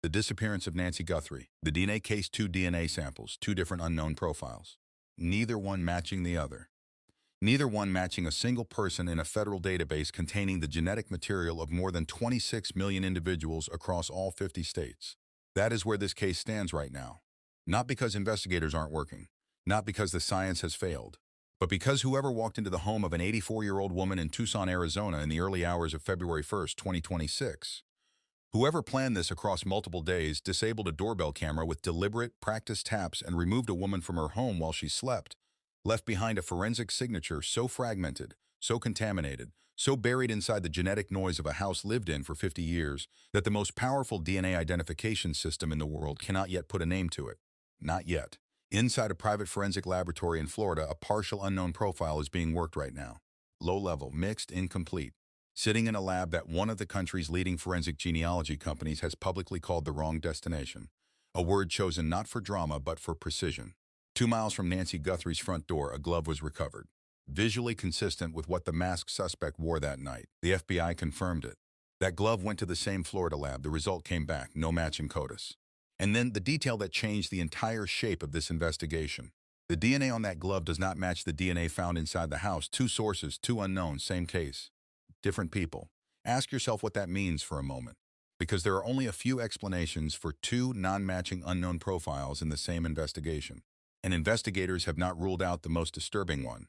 The disappearance of Nancy Guthrie. The DNA case, two DNA samples, two different unknown profiles. Neither one matching the other. Neither one matching a single person in a federal database containing the genetic material of more than 26 million individuals across all 50 states. That is where this case stands right now. Not because investigators aren't working, not because the science has failed, but because whoever walked into the home of an 84-year-old woman in Tucson, Arizona in the early hours of February 1st, 2026, whoever planned this across multiple days disabled a doorbell camera with deliberate, practiced taps and removed a woman from her home while she slept, left behind a forensic signature so fragmented, so contaminated, so buried inside the genetic noise of a house lived in for 50 years that the most powerful DNA identification system in the world cannot yet put a name to it. Not yet. Inside a private forensic laboratory in Florida, a partial unknown profile is being worked right now. Low-level, mixed, incomplete. Sitting in a lab that one of the country's leading forensic genealogy companies has publicly called the wrong destination. A word chosen not for drama but for precision. 2 miles from Nancy Guthrie's front door, a glove was recovered. Visually consistent with what the masked suspect wore that night. The FBI confirmed it. That glove went to the same Florida lab. The result came back, no match in CODIS. And then the detail that changed the entire shape of this investigation. The DNA on that glove does not match the DNA found inside the house. Two sources, two unknowns, same case. Different people. Ask yourself what that means for a moment, because there are only a few explanations for two non-matching unknown profiles in the same investigation, and investigators have not ruled out the most disturbing one.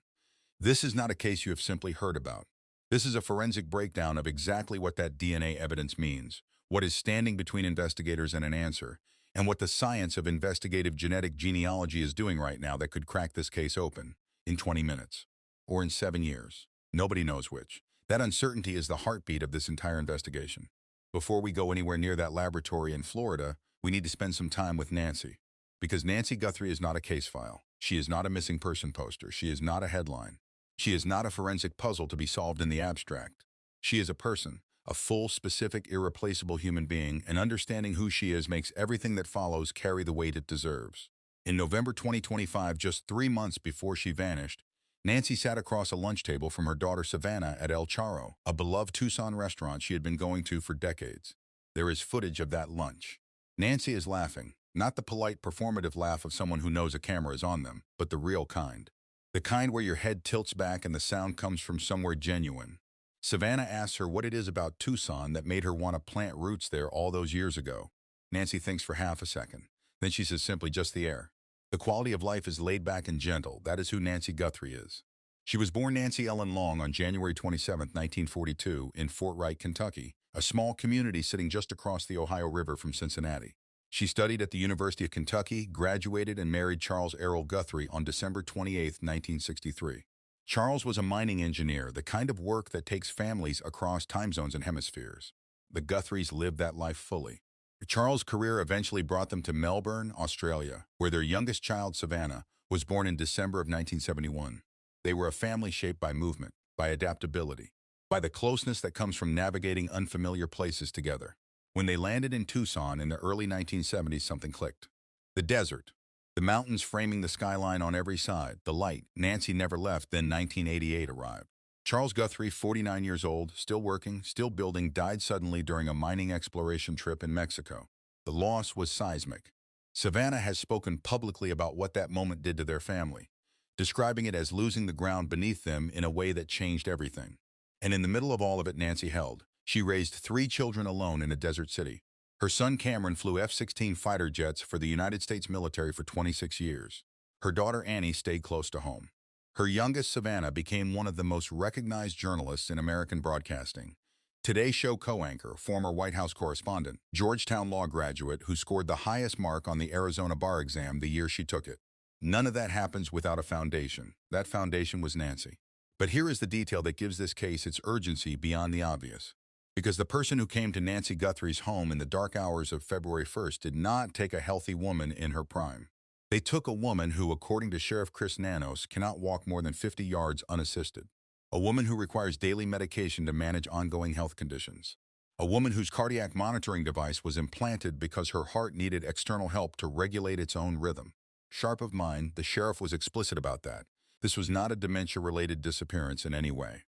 This is not a case you have simply heard about. This is a forensic breakdown of exactly what that DNA evidence means, what is standing between investigators and an answer, and what the science of investigative genetic genealogy is doing right now that could crack this case open in 20 minutes, or in 7 years. Nobody knows which. That uncertainty is the heartbeat of this entire investigation. Before we go anywhere near that laboratory in Florida, we need to spend some time with Nancy. Because Nancy Guthrie is not a case file. She is not a missing person poster. She is not a headline. She is not a forensic puzzle to be solved in the abstract. She is a person, a full, specific, irreplaceable human being, and understanding who she is makes everything that follows carry the weight it deserves. In November 2025, just 3 months before she vanished, Nancy sat across a lunch table from her daughter Savannah at El Charro, a beloved Tucson restaurant she had been going to for decades. There is footage of that lunch. Nancy is laughing, not the polite performative laugh of someone who knows a camera is on them, but the real kind. The kind where your head tilts back and the sound comes from somewhere genuine. Savannah asks her what it is about Tucson that made her want to plant roots there all those years ago. Nancy thinks for half a second. Then she says simply, just the air. The quality of life is laid back and gentle. That is who Nancy Guthrie is. She was born Nancy Ellen Long on January 27, 1942, in Fort Wright, Kentucky, a small community sitting just across the Ohio River from Cincinnati. She studied at the University of Kentucky, graduated, and married Charles Errol Guthrie on December 28, 1963. Charles was a mining engineer, the kind of work that takes families across time zones and hemispheres. The Guthries lived that life fully. Charles' career eventually brought them to Melbourne, Australia, where their youngest child, Savannah, was born in December of 1971. They were a family shaped by movement, by adaptability, by the closeness that comes from navigating unfamiliar places together. When they landed in Tucson in the early 1970s, something clicked. The desert, the mountains framing the skyline on every side, the light. Nancy never left. Then 1988 arrived. Charles Guthrie, 49 years old, still working, still building, died suddenly during a mining exploration trip in Mexico. The loss was seismic. Savannah has spoken publicly about what that moment did to their family, describing it as losing the ground beneath them in a way that changed everything. And in the middle of all of it, Nancy held. She raised 3 children alone in a desert city. Her son Cameron flew F-16 fighter jets for the United States military for 26 years. Her daughter Annie stayed close to home. Her youngest, Savannah, became one of the most recognized journalists in American broadcasting. Today Show co-anchor, former White House correspondent, Georgetown law graduate who scored the highest mark on the Arizona bar exam the year she took it. None of that happens without a foundation. That foundation was Nancy. But here is the detail that gives this case its urgency beyond the obvious. Because the person who came to Nancy Guthrie's home in the dark hours of February 1st did not take a healthy woman in her prime. They took a woman who, according to Sheriff Chris Nanos, cannot walk more than 50 yards unassisted. A woman who requires daily medication to manage ongoing health conditions. A woman whose cardiac monitoring device was implanted because her heart needed external help to regulate its own rhythm. Sharp of mind, the sheriff was explicit about that. This was not a dementia-related disappearance in any way.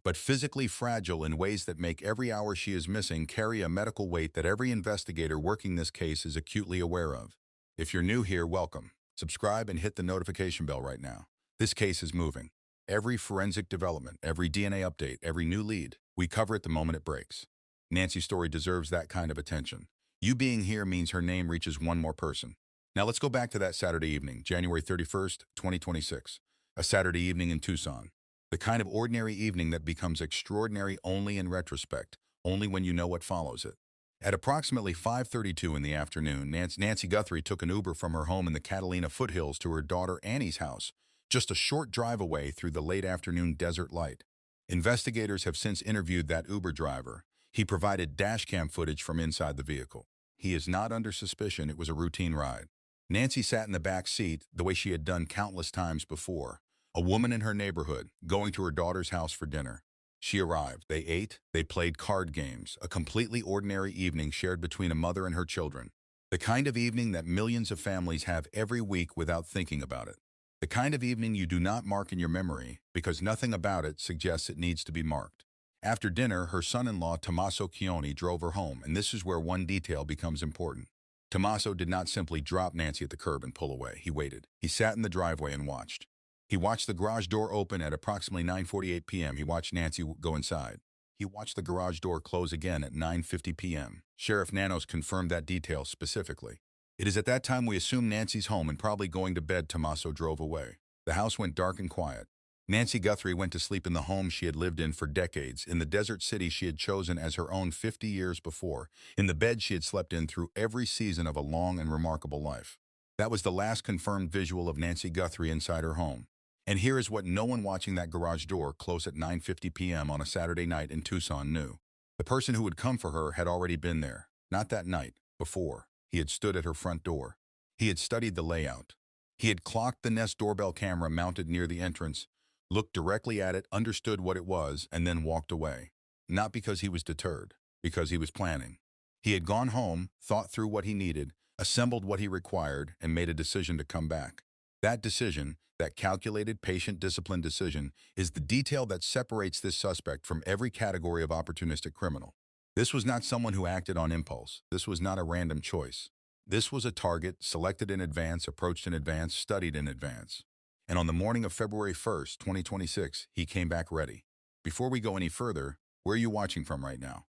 but physically fragile in ways that make every hour she is missing carry a medical weight that every investigator working this case is acutely aware of. If you're new here, welcome. Subscribe and hit the notification bell right now. This case is moving. Every forensic development, every DNA update, every new lead, we cover it the moment it breaks. Nancy's story deserves that kind of attention. You being here means her name reaches one more person. Now let's go back to that Saturday evening, January 31st, 2026. A Saturday evening in Tucson. The kind of ordinary evening that becomes extraordinary only in retrospect, only when you know what follows it. At approximately 5:32 in the afternoon, Nancy Guthrie took an Uber from her home in the Catalina foothills to her daughter Annie's house, just a short drive away through the late afternoon desert light. Investigators have since interviewed that Uber driver. He provided dashcam footage from inside the vehicle. He is not under suspicion. It was a routine ride. Nancy sat in the back seat the way she had done countless times before, a woman in her neighborhood, going to her daughter's house for dinner. She arrived. They ate. They played card games, a completely ordinary evening shared between a mother and her children. The kind of evening that millions of families have every week without thinking about it. The kind of evening you do not mark in your memory because nothing about it suggests it needs to be marked. After dinner, her son-in-law Tommaso Chioni drove her home, and this is where one detail becomes important. Tommaso did not simply drop Nancy at the curb and pull away. He waited. He sat in the driveway and watched. He watched the garage door open at approximately 9:48 p.m. He watched Nancy go inside. He watched the garage door close again at 9:50 p.m. Sheriff Nanos confirmed that detail specifically. It is at that time we assume Nancy's home and probably going to bed. Tommaso drove away. The house went dark and quiet. Nancy Guthrie went to sleep in the home she had lived in for decades, in the desert city she had chosen as her own 50 years before, in the bed she had slept in through every season of a long and remarkable life. That was the last confirmed visual of Nancy Guthrie inside her home. And here is what no one watching that garage door close at 9:50 p.m. on a Saturday night in Tucson knew. The person who would come for her had already been there. Not that night, before. He had stood at her front door. He had studied the layout. He had clocked the Nest doorbell camera mounted near the entrance, looked directly at it, understood what it was, and then walked away. Not because he was deterred, because he was planning. He had gone home, thought through what he needed, assembled what he required, and made a decision to come back. That decision, that calculated, patient, disciplined decision, is the detail that separates this suspect from every category of opportunistic criminal. This was not someone who acted on impulse. This was not a random choice. This was a target selected in advance, approached in advance, studied in advance. And on the morning of February 1st, 2026, he came back ready. Before we go any further, where are you watching from right now?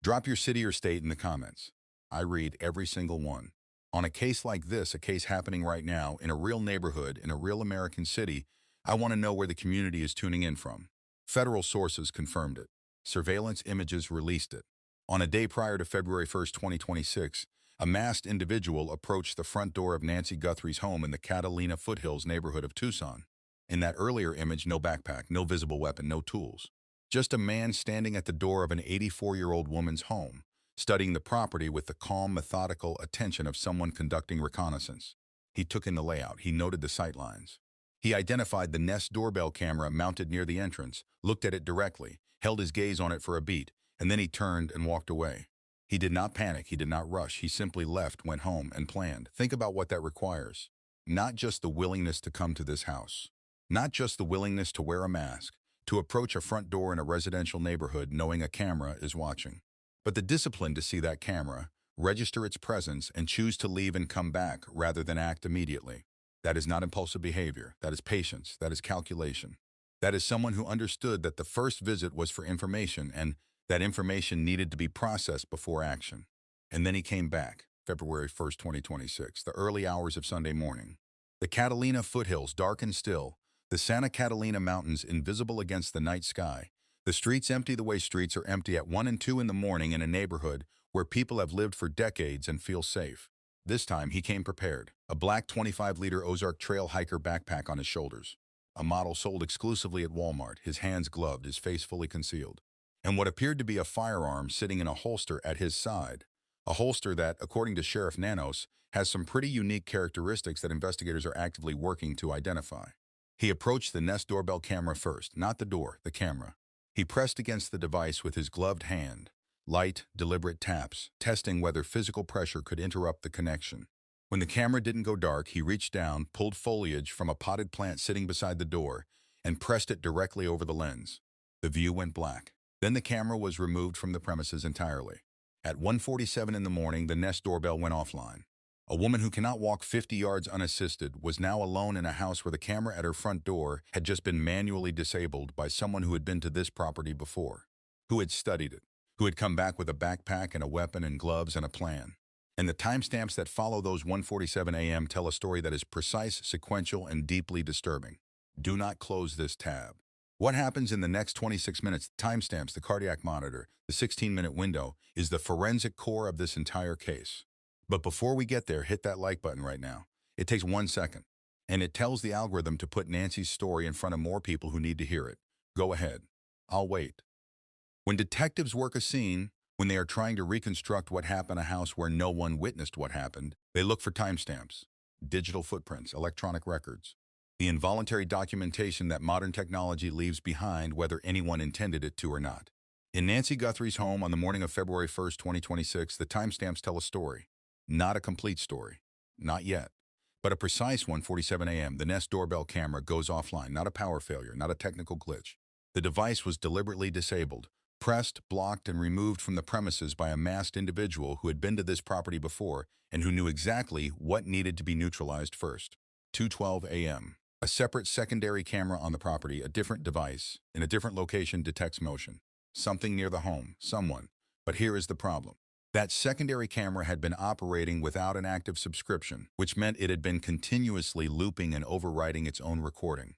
Drop your city or state in the comments. I read every single one. On a case like this, a case happening right now, in a real neighborhood, in a real American city, I want to know where the community is tuning in from. Federal sources confirmed it. Surveillance images released it. On a day prior to February 1st, 2026, a masked individual approached the front door of Nancy Guthrie's home in the Catalina foothills neighborhood of Tucson. In that earlier image, no backpack, no visible weapon, no tools. Just a man standing at the door of an 84-year-old woman's home, studying the property with the calm, methodical attention of someone conducting reconnaissance. He took in the layout. He noted the sightlines. He identified the Nest doorbell camera mounted near the entrance, looked at it directly, held his gaze on it for a beat, and then he turned and walked away. He did not panic. He did not rush. He simply left, went home, and planned. Think about what that requires. Not just the willingness to come to this house. Not just the willingness to wear a mask, to approach a front door in a residential neighborhood knowing a camera is watching. But the discipline to see that camera, register its presence, and choose to leave and come back rather than act immediately. That is not impulsive behavior. That is patience. That is calculation. That is someone who understood that the first visit was for information and that information needed to be processed before action. And then he came back, February 1st, 2026, the early hours of Sunday morning. The Catalina foothills dark and still, the Santa Catalina Mountains invisible against the night sky, the streets empty the way streets are empty at 1 and 2 in the morning in a neighborhood where people have lived for decades and feel safe. This time he came prepared, a black 25-liter Ozark Trail hiker backpack on his shoulders, a model sold exclusively at Walmart, his hands gloved, his face fully concealed, and what appeared to be a firearm sitting in a holster at his side, a holster that, according to Sheriff Nanos, has some pretty unique characteristics that investigators are actively working to identify. He approached the Nest doorbell camera first, not the door, the camera. He pressed against the device with his gloved hand, light, deliberate taps, testing whether physical pressure could interrupt the connection. When the camera didn't go dark, he reached down, pulled foliage from a potted plant sitting beside the door, and pressed it directly over the lens. The view went black. Then the camera was removed from the premises entirely. At 1:47 in the morning, the Nest doorbell went offline. A woman who cannot walk 50 yards unassisted was now alone in a house where the camera at her front door had just been manually disabled by someone who had been to this property before, who had studied it, who had come back with a backpack and a weapon and gloves and a plan. And the timestamps that follow those 1:47 a.m. tell a story that is precise, sequential, and deeply disturbing. Do not close this tab. What happens in the next 26 minutes, timestamps, the cardiac monitor, the 16-minute window, is the forensic core of this entire case. But before we get there, hit that like button right now. It takes 1 second, and it tells the algorithm to put Nancy's story in front of more people who need to hear it. Go ahead. I'll wait. When detectives work a scene, when they are trying to reconstruct what happened in a house where no one witnessed what happened, they look for timestamps, digital footprints, electronic records, the involuntary documentation that modern technology leaves behind whether anyone intended it to or not. In Nancy Guthrie's home on the morning of February 1st, 2026, the timestamps tell a story. Not a complete story. Not yet. But a precise 1:47 a.m., the Nest doorbell camera goes offline. Not a power failure, not a technical glitch. The device was deliberately disabled, pressed, blocked, and removed from the premises by a masked individual who had been to this property before and who knew exactly what needed to be neutralized first. 2:12 a.m. A separate secondary camera on the property, a different device, in a different location detects motion. Something near the home, someone. But here is the problem. That secondary camera had been operating without an active subscription, which meant it had been continuously looping and overwriting its own recording.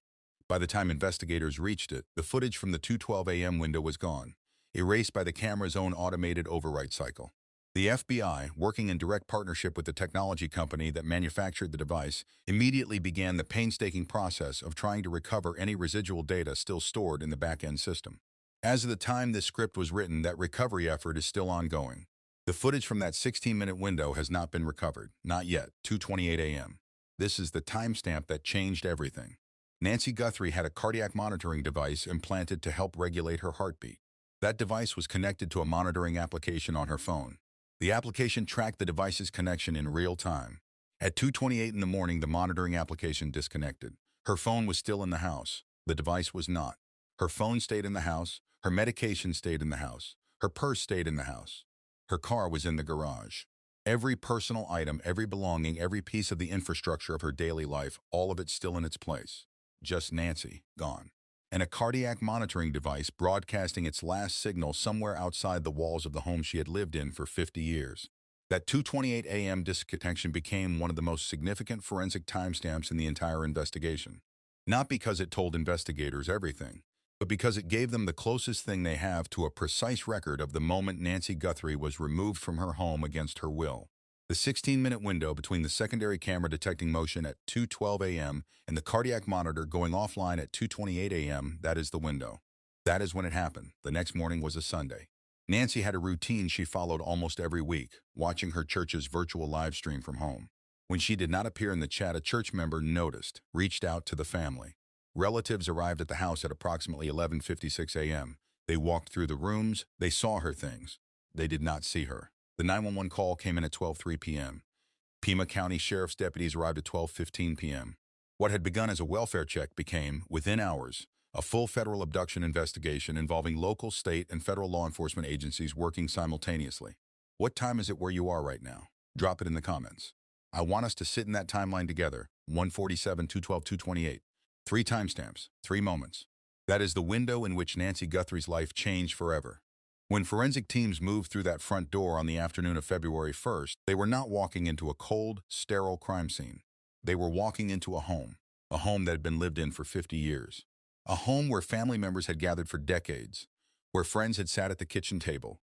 By the time investigators reached it, the footage from the 2:12 a.m. window was gone, erased by the camera's own automated overwrite cycle. The FBI, working in direct partnership with the technology company that manufactured the device, immediately began the painstaking process of trying to recover any residual data still stored in the back-end system. As of the time this script was written, that recovery effort is still ongoing. The footage from that 16-minute window has not been recovered. Not yet. 2:28 a.m. This is the timestamp that changed everything. Nancy Guthrie had a cardiac monitoring device implanted to help regulate her heartbeat. That device was connected to a monitoring application on her phone. The application tracked the device's connection in real time. At 2:28 in the morning, the monitoring application disconnected. Her phone was still in the house. The device was not. Her phone stayed in the house. Her medication stayed in the house. Her purse stayed in the house. Her car was in the garage. Every personal item, every belonging, every piece of the infrastructure of her daily life, all of it still in its place. Just Nancy, gone. And a cardiac monitoring device broadcasting its last signal somewhere outside the walls of the home she had lived in for 50 years. That 2:28 a.m. disconnection became one of the most significant forensic timestamps in the entire investigation. Not because it told investigators everything, but because it gave them the closest thing they have to a precise record of the moment Nancy Guthrie was removed from her home against her will. The 16-minute window between the secondary camera detecting motion at 2:12 a.m. and the cardiac monitor going offline at 2:28 a.m., that is the window. That is when it happened. The next morning was a Sunday. Nancy had a routine she followed almost every week, watching her church's virtual live stream from home. When she did not appear in the chat, a church member noticed, reached out to the family. Relatives arrived at the house at approximately 11:56 a.m. They walked through the rooms. They saw her things. They did not see her. The 911 call came in at 12:03 p.m. Pima County Sheriff's deputies arrived at 12:15 p.m. What had begun as a welfare check became, within hours, a full federal abduction investigation involving local, state, and federal law enforcement agencies working simultaneously. What time is it where you are right now? Drop it in the comments. I want us to sit in that timeline together. 1:47, 2:12, 2:28. 3 timestamps, 3 moments. That is the window in which Nancy Guthrie's life changed forever. When forensic teams moved through that front door on the afternoon of February 1st, they were not walking into a cold, sterile crime scene. They were walking into a home that had been lived in for 50 years. A home where family members had gathered for decades, where friends had sat at the kitchen table,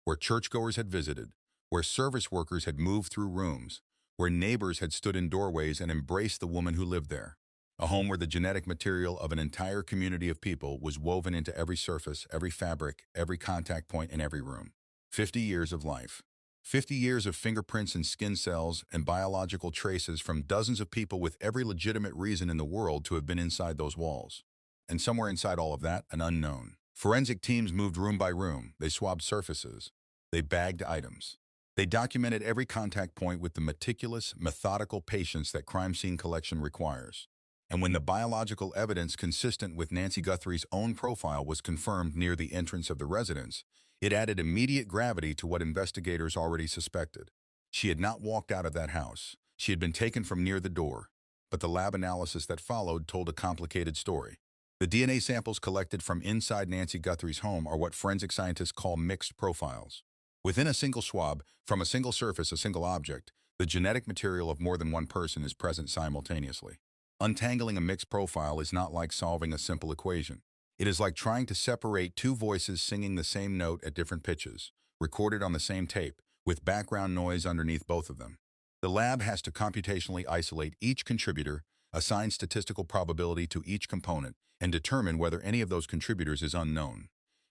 where churchgoers had visited, where service workers had moved through rooms, where neighbors had stood in doorways and embraced the woman who lived there. A home where the genetic material of an entire community of people was woven into every surface, every fabric, every contact point in every room. 50 years of life. 50 years of fingerprints and skin cells and biological traces from dozens of people with every legitimate reason in the world to have been inside those walls. And somewhere inside all of that, an unknown. Forensic teams moved room by room. They swabbed surfaces. They bagged items. They documented every contact point with the meticulous, methodical patience that crime scene collection requires. And when the biological evidence consistent with Nancy Guthrie's own profile was confirmed near the entrance of the residence, it added immediate gravity to what investigators already suspected. She had not walked out of that house. She had been taken from near the door. But the lab analysis that followed told a complicated story. The DNA samples collected from inside Nancy Guthrie's home are what forensic scientists call mixed profiles. Within a single swab, from a single surface, a single object, the genetic material of more than one person is present simultaneously. Untangling a mixed profile is not like solving a simple equation. It is like trying to separate two voices singing the same note at different pitches, recorded on the same tape, with background noise underneath both of them. The lab has to computationally isolate each contributor, assign statistical probability to each component, and determine whether any of those contributors is unknown,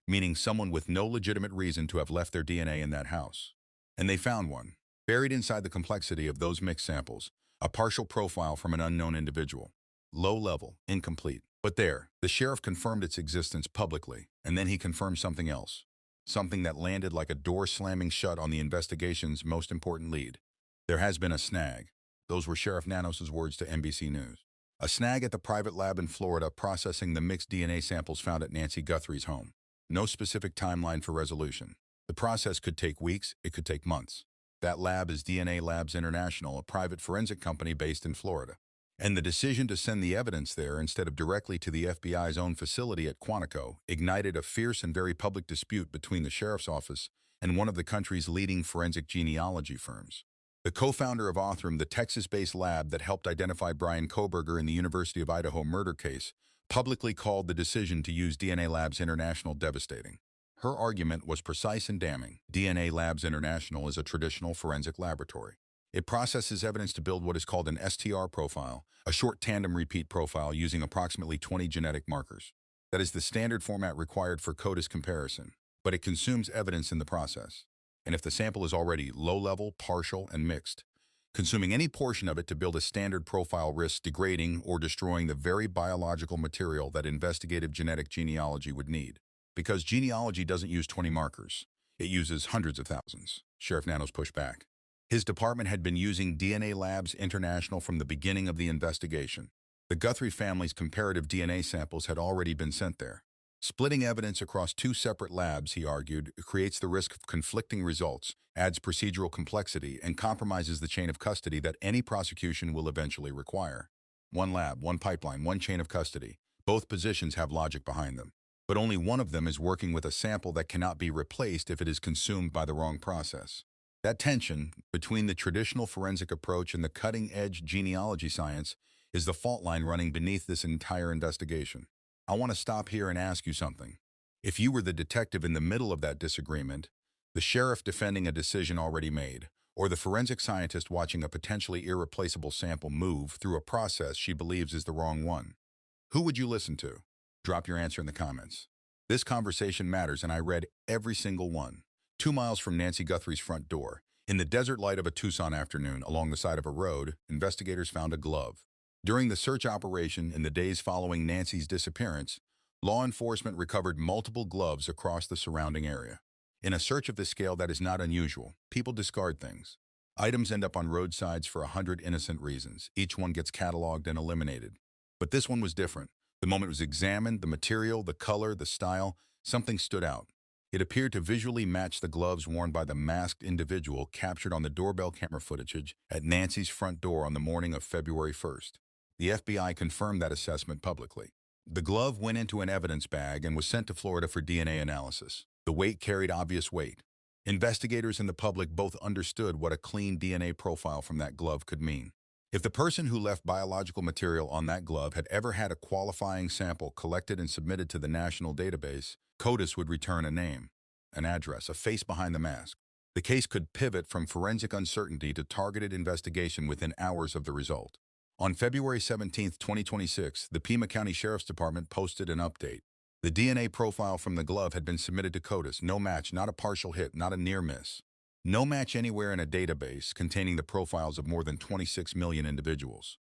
meaning someone with no legitimate reason to have left their DNA in that house. And they found one, buried inside the complexity of those mixed samples, a partial profile from an unknown individual. Low level, incomplete. But there, the sheriff confirmed its existence publicly, and then he confirmed something else. Something that landed like a door slamming shut on the investigation's most important lead. There has been a snag. Those were Sheriff Nanos' words to NBC News. A snag at the private lab in Florida processing the mixed DNA samples found at Nancy Guthrie's home. No specific timeline for resolution. The process could take weeks, it could take months. That lab is DNA Labs International, a private forensic company based in Florida. And the decision to send the evidence there instead of directly to the FBI's own facility at Quantico ignited a fierce and very public dispute between the sheriff's office and one of the country's leading forensic genealogy firms. The co-founder of Othram, the Texas-based lab that helped identify Brian Koberger in the University of Idaho murder case, publicly called the decision to use DNA Labs International devastating. Her argument was precise and damning. DNA Labs International is a traditional forensic laboratory. It processes evidence to build what is called an STR profile, a short tandem repeat profile using approximately 20 genetic markers. That is the standard format required for CODIS comparison, but it consumes evidence in the process. And if the sample is already low-level, partial, and mixed, consuming any portion of it to build a standard profile risks degrading or destroying the very biological material that investigative genetic genealogy would need. Because genealogy doesn't use 20 markers. It uses hundreds of thousands. Sheriff Nanos pushed back. His department had been using DNA Labs International from the beginning of the investigation. The Guthrie family's comparative DNA samples had already been sent there. Splitting evidence across two separate labs, he argued, creates the risk of conflicting results, adds procedural complexity, and compromises the chain of custody that any prosecution will eventually require. One lab, one pipeline, one chain of custody. Both positions have logic behind them. But only one of them is working with a sample that cannot be replaced if it is consumed by the wrong process. That tension between the traditional forensic approach and the cutting-edge genealogy science is the fault line running beneath this entire investigation. I want to stop here and ask you something. If you were the detective in the middle of that disagreement, the sheriff defending a decision already made, or the forensic scientist watching a potentially irreplaceable sample move through a process she believes is the wrong one, who would you listen to? Drop your answer in the comments. This conversation matters, and I read every single one. 2 miles from Nancy Guthrie's front door, in the desert light of a Tucson afternoon along the side of a road, investigators found a glove. During the search operation in the days following Nancy's disappearance, law enforcement recovered multiple gloves across the surrounding area. In a search of this scale that is not unusual, people discard things. Items end up on roadsides for 100 innocent reasons. Each one gets cataloged and eliminated. But this one was different. The moment it was examined, the material, the color, the style, something stood out. It appeared to visually match the gloves worn by the masked individual captured on the doorbell camera footage at Nancy's front door on the morning of February 1st. The FBI confirmed that assessment publicly. The glove went into an evidence bag and was sent to Florida for DNA analysis. The weight carried obvious weight. Investigators and the public both understood what a clean DNA profile from that glove could mean. If the person who left biological material on that glove had ever had a qualifying sample collected and submitted to the national database, CODIS would return a name, an address, a face behind the mask. The case could pivot from forensic uncertainty to targeted investigation within hours of the result. On February 17, 2026, the Pima County Sheriff's Department posted an update. The DNA profile from the glove had been submitted to CODIS. No match, not a partial hit, not a near miss. No match anywhere in a database containing the profiles of more than 26 million individuals.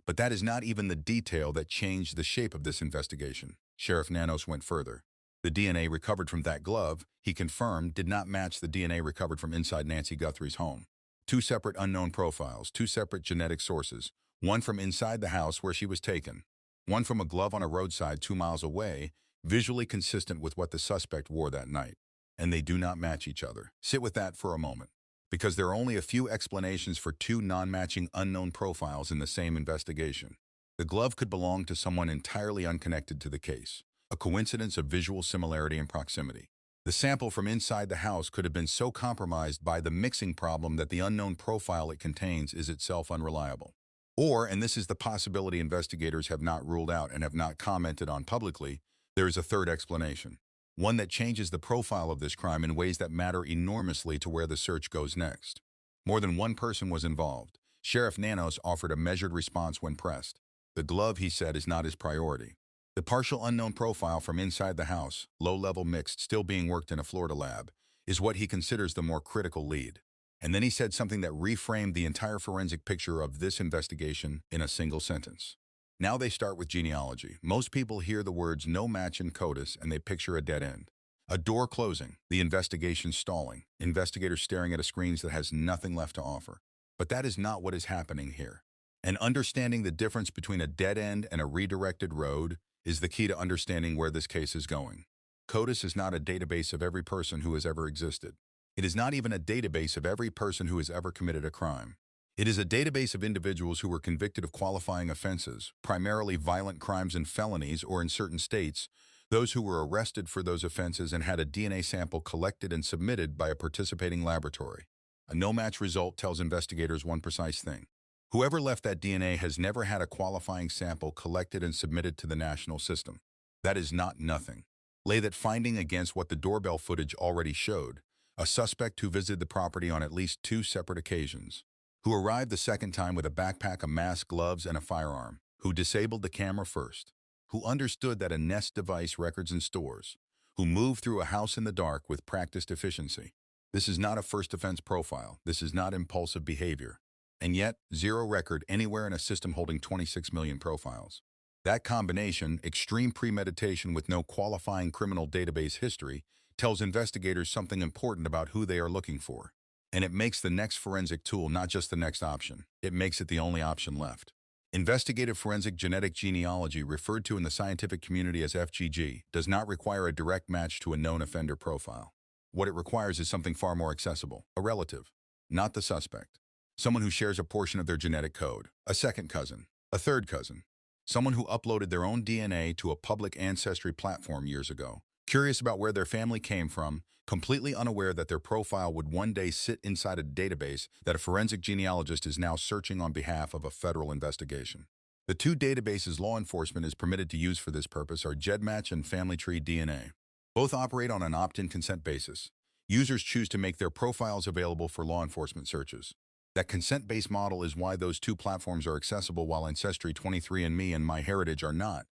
But that is not even the detail that changed the shape of this investigation. Sheriff Nanos went further. The DNA recovered from that glove, he confirmed, did not match the DNA recovered from inside Nancy Guthrie's home. Two separate unknown profiles, two separate genetic sources, one from inside the house where she was taken, one from a glove on a roadside 2 miles away, visually consistent with what the suspect wore that night. And they do not match each other. Sit with that for a moment, because there are only a few explanations for two non-matching unknown profiles in the same investigation. The glove could belong to someone entirely unconnected to the case, a coincidence of visual similarity and proximity. The sample from inside the house could have been so compromised by the mixing problem that the unknown profile it contains is itself unreliable. Or, and this is the possibility investigators have not ruled out and have not commented on publicly, there is a third explanation, one that changes the profile of this crime in ways that matter enormously to where the search goes next. More than one person was involved. Sheriff Nanos offered a measured response when pressed. The glove, he said, is not his priority. The partial unknown profile from inside the house, low-level mixed, still being worked in a Florida lab, is what he considers the more critical lead. And then he said something that reframed the entire forensic picture of this investigation in a single sentence. Now they start with genealogy. Most people hear the words no match in CODIS and they picture a dead end. A door closing, the investigation stalling, investigators staring at a screen that has nothing left to offer. But that is not what is happening here. And understanding the difference between a dead end and a redirected road is the key to understanding where this case is going. CODIS is not a database of every person who has ever existed. It is not even a database of every person who has ever committed a crime. It is a database of individuals who were convicted of qualifying offenses, primarily violent crimes and felonies, or in certain states, those who were arrested for those offenses and had a DNA sample collected and submitted by a participating laboratory. A no-match result tells investigators one precise thing. Whoever left that DNA has never had a qualifying sample collected and submitted to the national system. That is not nothing. Lay that finding against what the doorbell footage already showed, a suspect who visited the property on at least 2 separate occasions, who arrived the second time with a backpack, a mask, gloves, and a firearm, who disabled the camera first, who understood that a Nest device records in stores, who moved through a house in the dark with practiced efficiency. This is not a first offense profile. This is not impulsive behavior. And yet, zero record anywhere in a system holding 26 million profiles. That combination, extreme premeditation with no qualifying criminal database history, tells investigators something important about who they are looking for. And it makes the next forensic tool not just the next option. It makes it the only option left. Investigative forensic genetic genealogy, referred to in the scientific community as FGG, does not require a direct match to a known offender profile. What it requires is something far more accessible, a relative, not the suspect. Someone who shares a portion of their genetic code, a second cousin, a third cousin, someone who uploaded their own DNA to a public ancestry platform years ago, curious about where their family came from, completely unaware that their profile would one day sit inside a database that a forensic genealogist is now searching on behalf of a federal investigation. The two databases law enforcement is permitted to use for this purpose are GEDmatch and FamilyTree DNA. Both operate on an opt-in consent basis. Users choose to make their profiles available for law enforcement searches. That consent-based model is why those two platforms are accessible while Ancestry, 23andMe, and MyHeritage are not.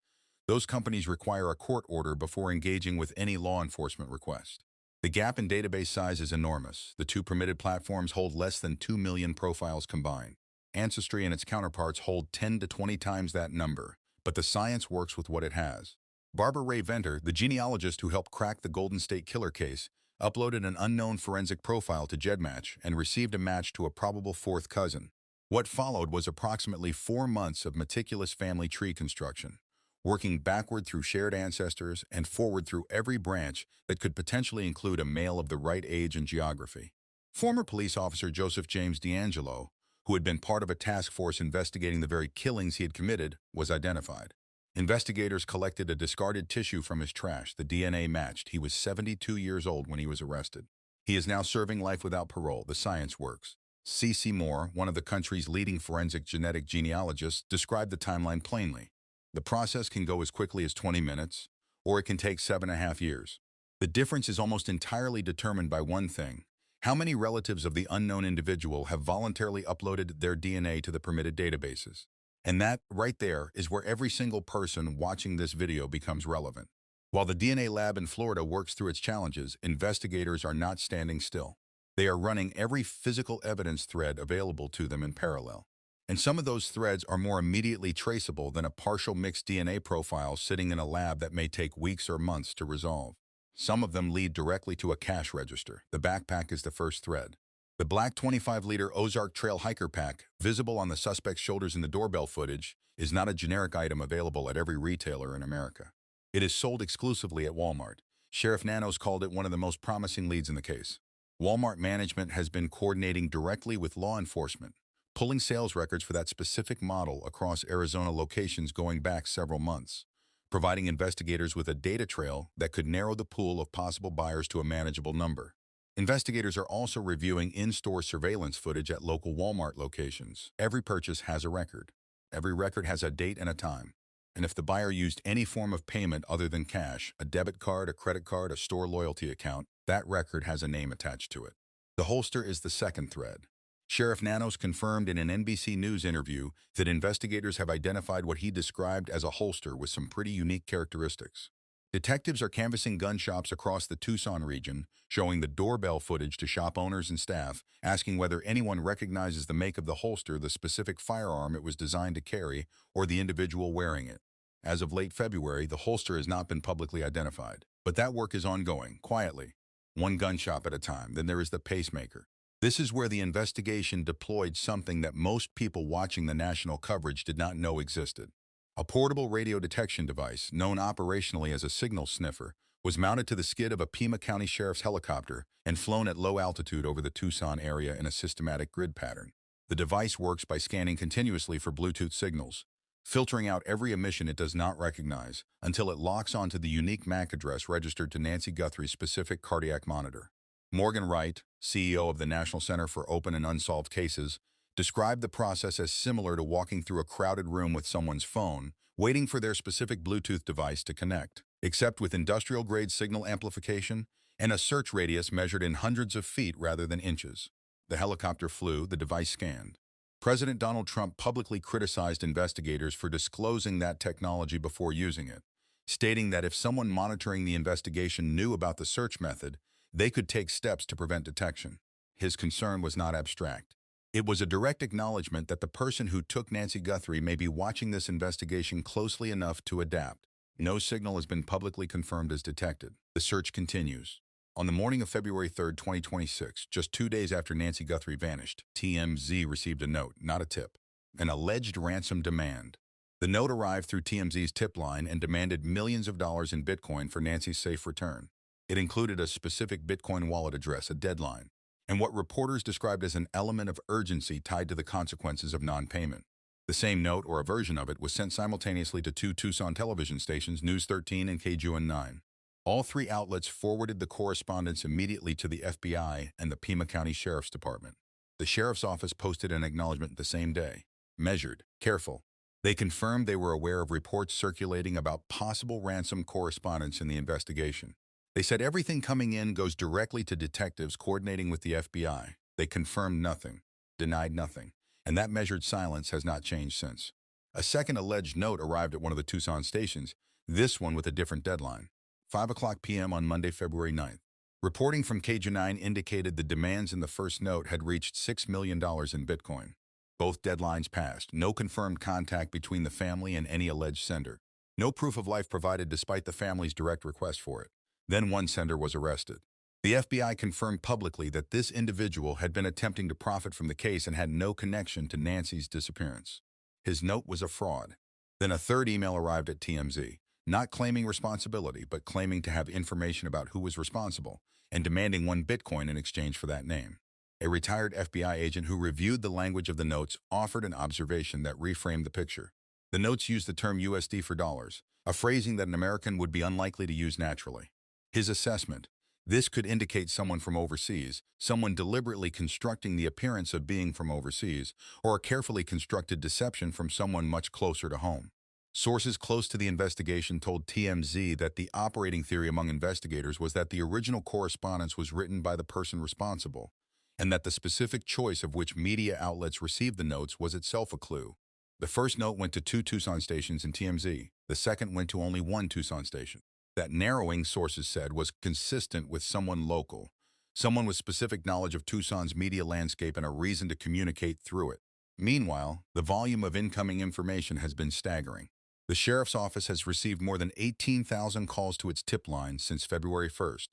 Those companies require a court order before engaging with any law enforcement request. The gap in database size is enormous. The two permitted platforms hold less than 2 million profiles combined. Ancestry and its counterparts hold 10 to 20 times that number, but the science works with what it has. Barbara Ray Venter, the genealogist who helped crack the Golden State Killer case, uploaded an unknown forensic profile to GEDmatch and received a match to a probable fourth cousin. What followed was approximately 4 months of meticulous family tree construction, working backward through shared ancestors and forward through every branch that could potentially include a male of the right age and geography. Former police officer Joseph James D'Angelo, who had been part of a task force investigating the very killings he had committed, was identified. Investigators collected a discarded tissue from his trash. The DNA matched. He was 72 years old when he was arrested. He is now serving life without parole. The science works. C.C. Moore, one of the country's leading forensic genetic genealogists, described the timeline plainly. The process can go as quickly as 20 minutes, or it can take 7.5 years. The difference is almost entirely determined by one thing: how many relatives of the unknown individual have voluntarily uploaded their DNA to the permitted databases. And that, right there, is where every single person watching this video becomes relevant. While the DNA lab in Florida works through its challenges, investigators are not standing still. They are running every physical evidence thread available to them in parallel. And some of those threads are more immediately traceable than a partial mixed DNA profile sitting in a lab that may take weeks or months to resolve. Some of them lead directly to a cash register. The backpack is the first thread. The black 25-liter Ozark Trail hiker pack, visible on the suspect's shoulders in the doorbell footage, is not a generic item available at every retailer in America. It is sold exclusively at Walmart. Sheriff Nanos called it one of the most promising leads in the case. Walmart management has been coordinating directly with law enforcement, pulling sales records for that specific model across Arizona locations going back several months, providing investigators with a data trail that could narrow the pool of possible buyers to a manageable number. Investigators are also reviewing in-store surveillance footage at local Walmart locations. Every purchase has a record. Every record has a date and a time. And if the buyer used any form of payment other than cash, a debit card, a credit card, a store loyalty account, that record has a name attached to it. The holster is the second thread. Sheriff Nanos confirmed in an NBC News interview that investigators have identified what he described as a holster with some pretty unique characteristics. Detectives are canvassing gun shops across the Tucson region, showing the doorbell footage to shop owners and staff, asking whether anyone recognizes the make of the holster, the specific firearm it was designed to carry, or the individual wearing it. As of late February, the holster has not been publicly identified. But that work is ongoing, quietly. One gun shop at a time. Then there is the pacemaker. This is where the investigation deployed something that most people watching the national coverage did not know existed. A portable radio detection device, known operationally as a signal sniffer, was mounted to the skid of a Pima County Sheriff's helicopter and flown at low altitude over the Tucson area in a systematic grid pattern. The device works by scanning continuously for Bluetooth signals, filtering out every emission it does not recognize until it locks onto the unique MAC address registered to Nancy Guthrie's specific cardiac monitor. Morgan Wright, CEO of the National Center for Open and Unsolved Cases, described the process as similar to walking through a crowded room with someone's phone, waiting for their specific Bluetooth device to connect, except with industrial-grade signal amplification and a search radius measured in hundreds of feet rather than inches. The helicopter flew, the device scanned. President Donald Trump publicly criticized investigators for disclosing that technology before using it, stating that if someone monitoring the investigation knew about the search method, they could take steps to prevent detection. His concern was not abstract. It was a direct acknowledgement that the person who took Nancy Guthrie may be watching this investigation closely enough to adapt. No signal has been publicly confirmed as detected. The search continues. On the morning of February 3, 2026, just 2 days after Nancy Guthrie vanished, TMZ received a note, not a tip, an alleged ransom demand. The note arrived through TMZ's tip line and demanded millions of dollars in Bitcoin for Nancy's safe return. It included a specific Bitcoin wallet address, a deadline, and what reporters described as an element of urgency tied to the consequences of non-payment. The same note, or a version of it, was sent simultaneously to two Tucson television stations, News 13 and KGUN 9. All three outlets forwarded the correspondence immediately to the FBI and the Pima County Sheriff's Department. The Sheriff's Office posted an acknowledgement the same day. Measured, careful. They confirmed they were aware of reports circulating about possible ransom correspondence in the investigation. They said everything coming in goes directly to detectives coordinating with the FBI. They confirmed nothing, denied nothing, and that measured silence has not changed since. A second alleged note arrived at one of the Tucson stations, this one with a different deadline. 5:00 p.m. on Monday, February 9th. Reporting from KG9 indicated the demands in the first note had reached $6 million in Bitcoin. Both deadlines passed. No confirmed contact between the family and any alleged sender. No proof of life provided despite the family's direct request for it. Then one sender was arrested. The FBI confirmed publicly that this individual had been attempting to profit from the case and had no connection to Nancy's disappearance. His note was a fraud. Then a third email arrived at TMZ, not claiming responsibility, but claiming to have information about who was responsible and demanding one Bitcoin in exchange for that name. A retired FBI agent who reviewed the language of the notes offered an observation that reframed the picture. The notes used the term USD for dollars, a phrasing that an American would be unlikely to use naturally. His assessment: this could indicate someone from overseas, someone deliberately constructing the appearance of being from overseas, or a carefully constructed deception from someone much closer to home. Sources close to the investigation told TMZ that the operating theory among investigators was that the original correspondence was written by the person responsible, and that the specific choice of which media outlets received the notes was itself a clue. The first note went to 2 Tucson stations in TMZ. The second went to only 1 Tucson station. That narrowing, sources said, was consistent with someone local, someone with specific knowledge of Tucson's media landscape and a reason to communicate through it. Meanwhile, the volume of incoming information has been staggering. The Sheriff's Office has received more than 18,000 calls to its tip line since February 1st,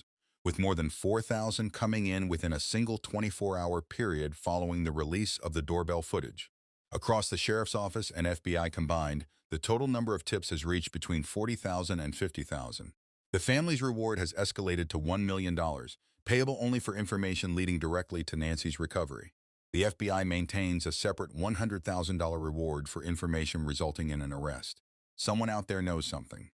with more than 4,000 coming in within a single 24-hour period following the release of the doorbell footage. Across the sheriff's office and FBI combined, the total number of tips has reached between 40,000 and 50,000. The family's reward has escalated to $1 million, payable only for information leading directly to Nancy's recovery. The FBI maintains a separate $100,000 reward for information resulting in an arrest. Someone out there knows something.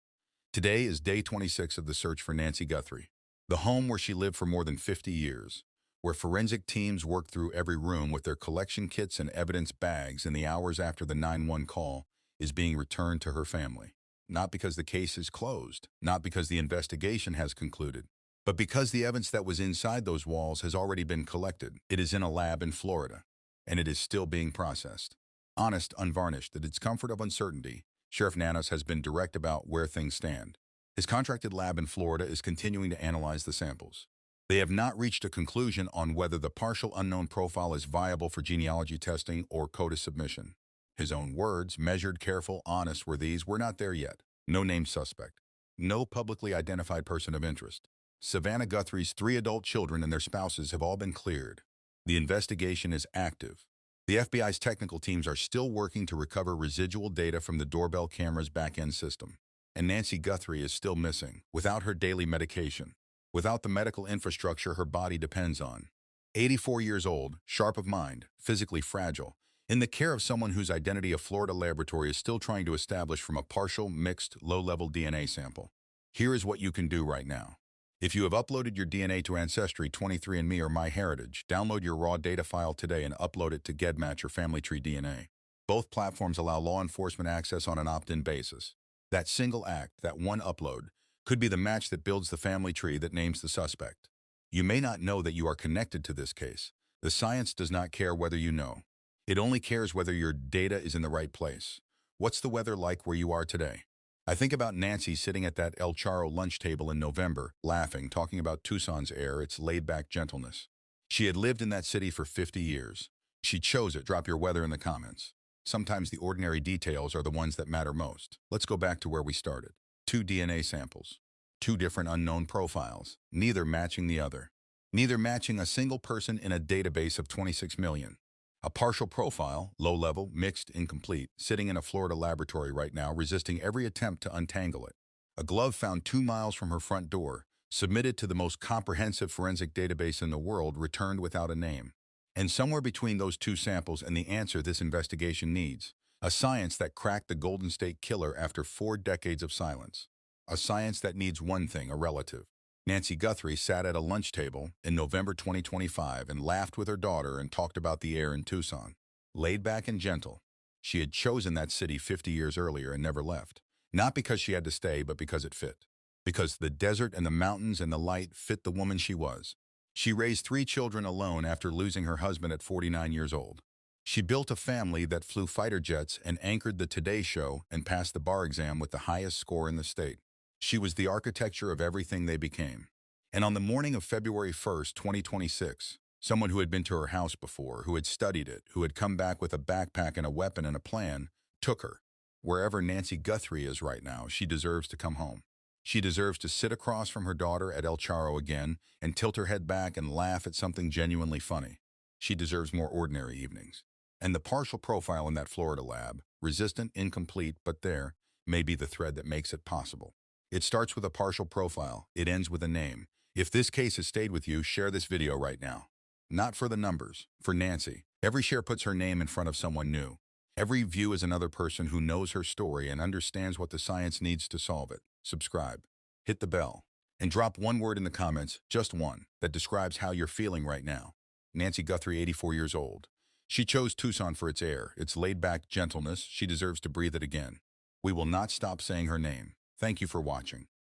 Today is day 26 of the search for Nancy Guthrie, the home where she lived for more than 50 years, where forensic teams worked through every room with their collection kits and evidence bags in the hours after the 911 call is being returned to her family. Not because the case is closed, not because the investigation has concluded, but because the evidence that was inside those walls has already been collected. It is in a lab in Florida, and it is still being processed. Honest, unvarnished, at its comfort of uncertainty, Sheriff Nanos has been direct about where things stand. His contracted lab in Florida is continuing to analyze the samples. They have not reached a conclusion on whether the partial unknown profile is viable for genealogy testing or CODIS submission. His own words, measured, careful, honest, were these: "We're not there yet. No named suspect. No publicly identified person of interest. Savannah Guthrie's 3 adult children and their spouses have all been cleared. The investigation is active. The FBI's technical teams are still working to recover residual data from the doorbell camera's back-end system. And Nancy Guthrie is still missing, without her daily medication, without the medical infrastructure her body depends on. 84 years old, sharp of mind, physically fragile, in the care of someone whose identity a Florida laboratory is still trying to establish from a partial, mixed, low-level DNA sample. Here is what you can do right now. If you have uploaded your DNA to Ancestry, 23andMe, or MyHeritage, download your raw data file today and upload it to GEDmatch or Family Tree DNA. Both platforms allow law enforcement access on an opt-in basis. That single act, that one upload, could be the match that builds the family tree that names the suspect. You may not know that you are connected to this case. The science does not care whether you know. It only cares whether your data is in the right place. What's the weather like where you are today? I think about Nancy sitting at that El Charro lunch table in November, laughing, talking about Tucson's air, its laid-back gentleness. She had lived in that city for 50 years. She chose it. Drop your weather in the comments. Sometimes the ordinary details are the ones that matter most. Let's go back to where we started. 2 DNA samples. 2 different unknown profiles, neither matching the other. Neither matching a single person in a database of 26 million. A partial profile, low-level, mixed, incomplete, sitting in a Florida laboratory right now, resisting every attempt to untangle it. A glove found 2 miles from her front door, submitted to the most comprehensive forensic database in the world, returned without a name. And somewhere between those 2 samples and the answer this investigation needs, a science that cracked the Golden State Killer after 4 decades of silence. A science that needs one thing: a relative. Nancy Guthrie sat at a lunch table in November 2025 and laughed with her daughter and talked about the air in Tucson. Laid back and gentle. She had chosen that city 50 years earlier and never left. Not because she had to stay, but because it fit. Because the desert and the mountains and the light fit the woman she was. She raised 3 children alone after losing her husband at 49 years old. She built a family that flew fighter jets and anchored the Today Show and passed the bar exam with the highest score in the state. She was the architecture of everything they became. And on the morning of February 1st, 2026, someone who had been to her house before, who had studied it, who had come back with a backpack and a weapon and a plan, took her. Wherever Nancy Guthrie is right now, she deserves to come home. She deserves to sit across from her daughter at El Charro again and tilt her head back and laugh at something genuinely funny. She deserves more ordinary evenings. And the partial profile in that Florida lab, resistant, incomplete, but there, may be the thread that makes it possible. It starts with a partial profile. It ends with a name. If this case has stayed with you, share this video right now. Not for the numbers, for Nancy. Every share puts her name in front of someone new. Every view is another person who knows her story and understands what the science needs to solve it. Subscribe, hit the bell, and drop one word in the comments, just one, that describes how you're feeling right now. Nancy Guthrie, 84 years old. She chose Tucson for its air, its laid-back gentleness. She deserves to breathe it again. We will not stop saying her name. Thank you for watching.